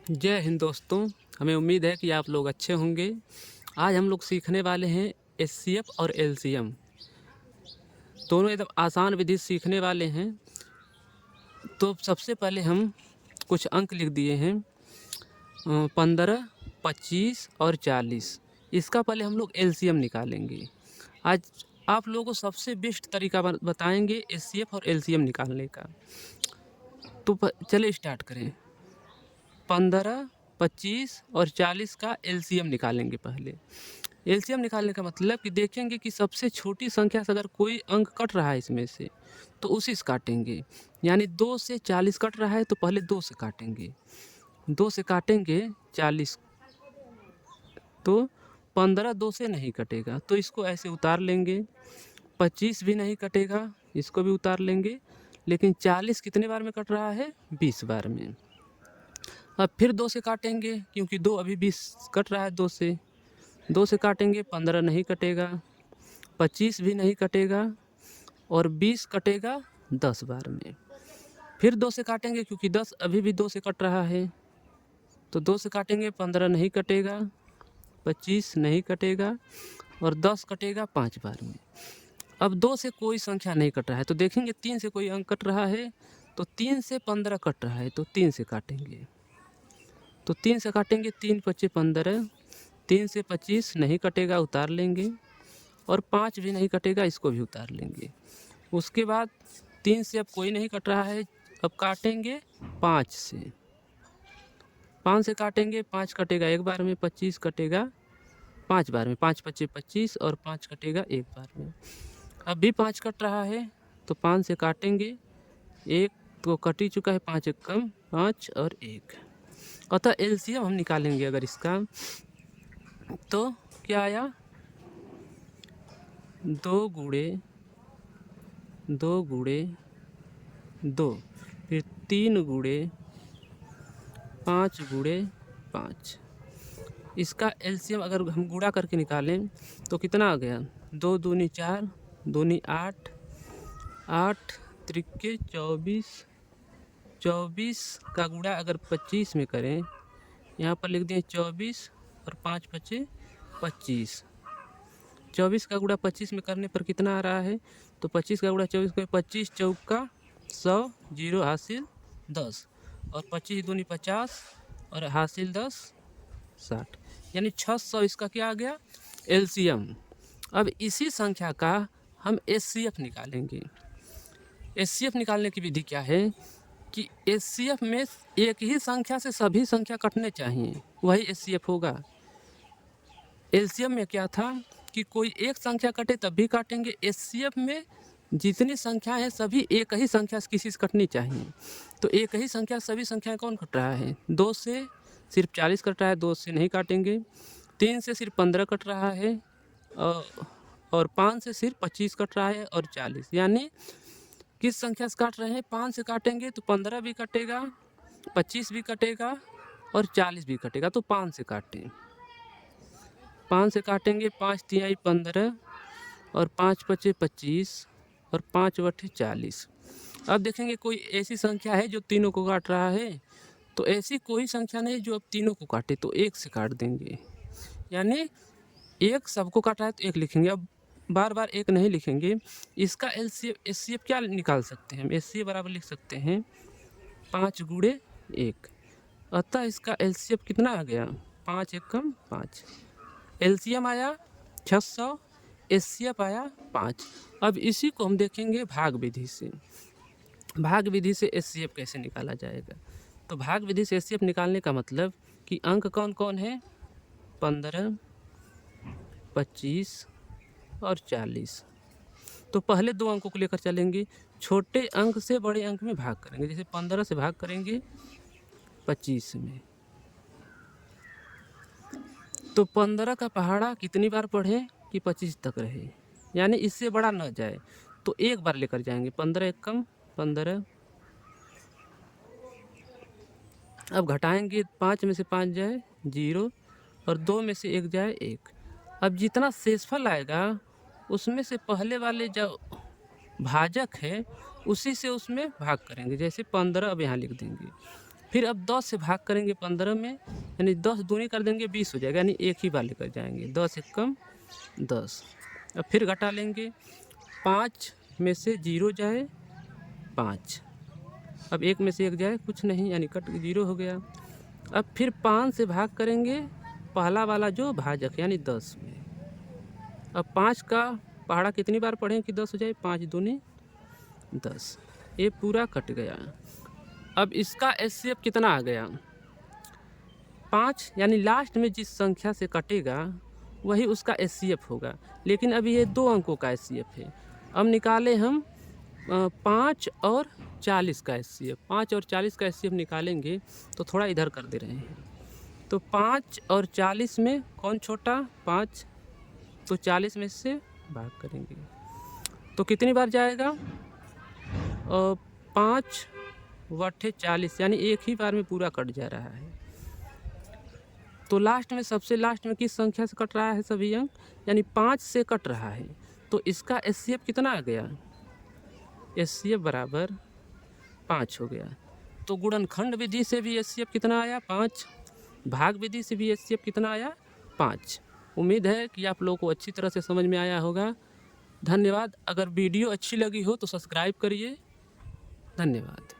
जय हिंद दोस्तों। हमें उम्मीद है कि आप लोग अच्छे होंगे। आज हम लोग सीखने वाले हैं एचसीएफ और एलसीएम, दोनों एकदम आसान विधि सीखने वाले हैं। तो सबसे पहले हम कुछ अंक लिख दिए हैं 15, 25 और 40। इसका पहले हम लोग एलसीएम निकालेंगे। आज आप लोगों को सबसे बेस्ट तरीका बताएंगे एचसीएफ और एलसीएम निकालने का। तो चलिए स्टार्ट करें। 15, 25 और 40 का एलसीएम निकालेंगे। पहले एलसीएम निकालने का मतलब कि देखेंगे कि सबसे छोटी संख्या से अगर कोई अंक कट रहा है इसमें से तो उसी से काटेंगे। यानी 2 से 40 कट रहा है तो पहले 2 से काटेंगे। 2 से काटेंगे 40, तो 15 2 से नहीं कटेगा तो इसको ऐसे उतार लेंगे। 25 भी नहीं कटेगा, इसको भी उतार लेंगे। लेकिन 40 कितने बार में कट रहा है? 20 बार में। अब फिर 2 से काटेंगे क्योंकि 2 अभी 20 कट रहा है। 2 से काटेंगे, 15 नहीं कटेगा, 25 भी नहीं कटेगा और 20 कटेगा 10 बार में। फिर 2 से काटेंगे क्योंकि 10 अभी भी 2 से कट रहा है, तो 2 से काटेंगे, 15 नहीं कटेगा, 25 नहीं कटेगा और 10 कटेगा 5 बार में। अब 2 से कोई संख्या नहीं कट रहा है तो देखेंगे 3 से कोई अंक कट रहा है, तो 3 से 15 कट रहा है तो 3 से काटेंगे। तो 3 से काटेंगे, 3 पच्चे 15, 3 से 25 नहीं कटेगा, उतार लेंगे। और 5 भी नहीं कटेगा, इसको भी उतार लेंगे। उसके बाद 3 से अब कोई नहीं कट रहा है, अब काटेंगे 5 से। 5 से काटेंगे, 5 कटेगा एक बार में, 25 कटेगा 5 बार में। 5 पच्चे 25 और 5 कटेगा एक बार में। अब भी 5 कट रहा है तो 5 से काटेंगे, एक तो कट ही चुका है, 5 एक कम, 5 और 1। अतः एलसीएम हम निकालेंगे अगर इसका, तो क्या आया? 2 गुणे 2, फिर 3 गुणे 5 गुणे 5। इसका एलसीएम अगर हम गुणा करके निकालें तो कितना आ गया? 2 दूनी 4, दूनी 8, 8 त्रिके 24, 24 का गुणा अगर 25 में करें, यहाँ पर लिख दिए 24 और 5 पच्चे 25। 24 का गुणा 25 में करने पर कितना आ रहा है? तो 25 का गुणा 24 में, 25 चौका 100, 0 हासिल 10 और 25 दूनी 50 और हासिल 10 60, यानी 600। इसका क्या आ गया? एलसीएम। अब इसी संख्या का हम एचसीएफ निकालेंगे। एचसीएफ निकालने की विधि क्या है कि एचसीएफ में एक ही संख्या से सभी संख्या कटने चाहिए, वही एचसीएफ होगा। एलसीएम में क्या था कि कोई एक संख्या कटे तब भी काटेंगे। एचसीएफ में जितनी संख्या है सभी एक ही संख्या से किसी से कटनी चाहिए। तो एक ही संख्या सभी संख्याएं कौन कट रहा है? 2 से सिर्फ 40 कट रहा है, 2 से नहीं काटेंगे। 3 से सिर्फ 15 कट रहा है और 5 से सिर्फ 25 कट रहा है और 40। यानी किस संख्या से काट रहे हैं? 5 से काटेंगे तो 15 भी कटेगा, 25 भी कटेगा और 40 भी कटेगा, तो 5 से काटें। 5 से काटेंगे, 5 तिहाई 15 और 5 पच्चे 25 और 5 बटे 40। अब देखेंगे कोई ऐसी संख्या है जो तीनों को काट रहा है, तो ऐसी कोई संख्या नहीं जो अब तीनों को काटे, तो 1 से काट देंगे। यानी 1 सबको काट रहा है तो 1 लिखेंगे। अब बार बार 1 नहीं लिखेंगे। इसका एचसीएफ क्या निकाल सकते हैं? एचसीएफ बराबर लिख सकते हैं 5 गुणे 1। अतः इसका एलसीएफ कितना आ गया? 5 एकम 5। एलसीएम आया 600, एचसीएफ आया 5। अब इसी को हम देखेंगे भाग विधि से। भाग विधि से एचसीएफ कैसे निकाला जाएगा? तो भाग विधि से एचसीएफ निकालने का मतलब कि अंक कौन कौन है? 15, 25 और 40। तो पहले 2 अंकों को लेकर चलेंगे, छोटे अंक से बड़े अंक में भाग करेंगे। जैसे 15 से भाग करेंगे 25 में, तो 15 का पहाड़ा कितनी बार पढ़े कि 25 तक रहे, यानी इससे बड़ा न जाए, तो एक बार लेकर जाएंगे। 15 एकम 15। अब घटाएंगे, 5 में से 5 जाए 0 और 2 में से 1 जाए 1। अब जितना शेषफल आएगा उसमें से पहले वाले जो भाजक है उसी से उसमें भाग करेंगे। जैसे 15 अब यहाँ लिख देंगे, फिर अब 10 से भाग करेंगे 15 में, यानी 10 दूनी कर देंगे 20 हो जाएगा, यानी एक ही बार लेकर जाएंगे, 10 एक कम 10। अब फिर घटा लेंगे, 5 में से 0 जाए 5, अब 1 में से 1 जाए कुछ नहीं, यानी कट 0 हो गया। अब फिर 5 से भाग करेंगे पहला वाला जो भाजक यानी 10 में। अब 5 का पहाड़ा कितनी बार पढ़ें कि 10 हो जाए, 5 दूनी 10, ये पूरा कट गया। अब इसका एचसीएफ कितना आ गया, 5, यानी लास्ट में जिस संख्या से कटेगा वही उसका एचसीएफ होगा। लेकिन अभी ये 2 अंकों का एचसीएफ है। अब निकाले हम 5 और 40 का एचसीएफ। 5 और 40 का एचसीएफ निकालेंगे तो थोड़ा इधर कर दे रहे हैं, तो 5 और 40 में कौन छोटा, 5, तो 40 में से भाग करेंगे तो कितनी बार जाएगा, 5 वट्ठे 40, यानी एक ही बार में पूरा कट जा रहा है। तो लास्ट में, सबसे लास्ट में किस संख्या से कट रहा है सभी अंक, यानी 5 से कट रहा है। तो इसका एचसीएफ कितना आ गया, एचसीएफ बराबर 5 हो गया। तो गुणनखंड विधि से भी एचसीएफ कितना आया, 5, भाग विधि से भी एचसीएफ कितना आया, 5। उम्मीद है कि आप लोगों को अच्छी तरह से समझ में आया होगा। धन्यवाद। अगर वीडियो अच्छी लगी हो तो सब्सक्राइब करिए। धन्यवाद।